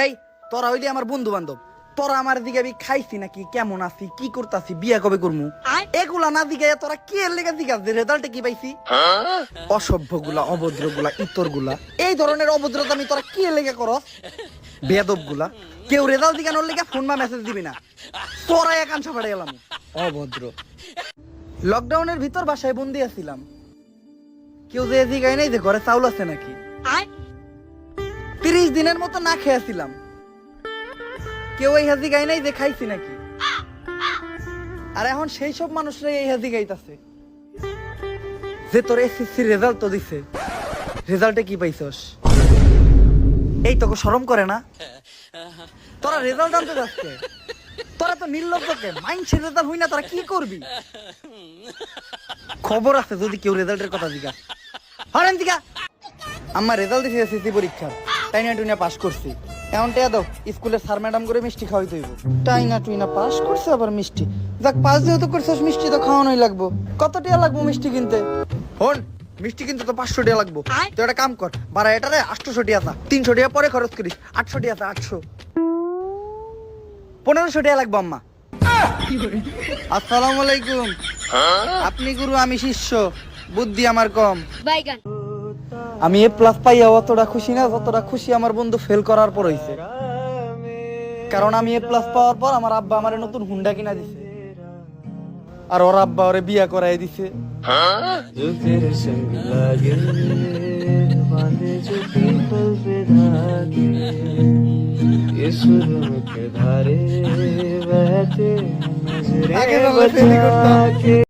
এই তোরা হইলি আমার বন্ধু বান্ধব, তোরা আমার দিকে আমি খাইছি নাকি, কেমন আছি, কি করতাছি, বিয়া কবে করমু, এগুলা না দিকে তোরা কি এর লেগে জিজ্ঞাসা রেজাল্টে কি পাইছি? অসভ্য গুলা, অভদ্র গুলা, ইতর গুলা, এই ধরনের অভদ্রতা আমি তোরা কি এর লেগে করস? বেয়াদব গুলা, কেউ রেজাল্ট দিকানোর লেগে ফোন বা মেসেজ দিবি না, তোরা একাংশ ফাড়ে গেলাম অভদ্র। লকডাউনের ভিতর বাসায় বন্দি আছিলাম, কেউ যে জিগায় নাই যে ঘরে চাউল আছে নাকি। 30 দিনের মতো না খেয়েছিলাম, কেউ এই হাজি গাই নাই যে খাইছি নাকি। আর এখন সেই সব মানুষরা এই হাজি গাইতাছে যে তোর এসএসসি রেজাল্ট তো দিছে, রেজাল্টে কি পাইছস? এই তোকে শরম করে না? তোরা রেজাল্ট আনতে যাচ্ছে, তোরা তো নির্লজ্জকে মাইন্ডসেট রেজাল্ট হই না, তোরা কি করবি? খবর আছে যদি কেউ রেজাল্টের কথা জিজ্ঞাস হরেন দিকা। আমার রেজাল্ট দিছে এসএসসি পরীক্ষার, টাইনা টুইনা পাস করছি। এখন টেয়া দাও, স্কুলের স্যার ম্যাডাম করে মিষ্টি খাওয়াইতে হইব। টাইনা টুইনা পাস করছে আবার মিষ্টি, যাক পাস যেহেতু করছিস মিষ্টি তো খাওয়ানোই লাগবো। কত টিয়া লাগবো মিষ্টি কিনতে? হন, মিষ্টি কিনতে তো 500 টাকা লাগবো। তো একটা কাম কর, বাড়া এটারে 800 টাকা আছে, 300 টাকা পরে খরচ করিস, 800 টাকা আছে, 800 1500 টাকা লাগবো আম্মা। আসসালামু আলাইকুম। আপনি গুরু, আমি শিষ্য, বুদ্ধি আমার কম। আমি এ প্লাস পাইয়া অতটা খুশি না যতটা খুশি আমার বন্ধু ফেল করার পর হইছে। কারণ আমি এ প্লাস পাওয়ার পর আমার আব্বা আমারে নতুন হুন্ডা কিনা দিছে, আর ওর আব্বা ওরে বিয়া করাই দিছে। আগে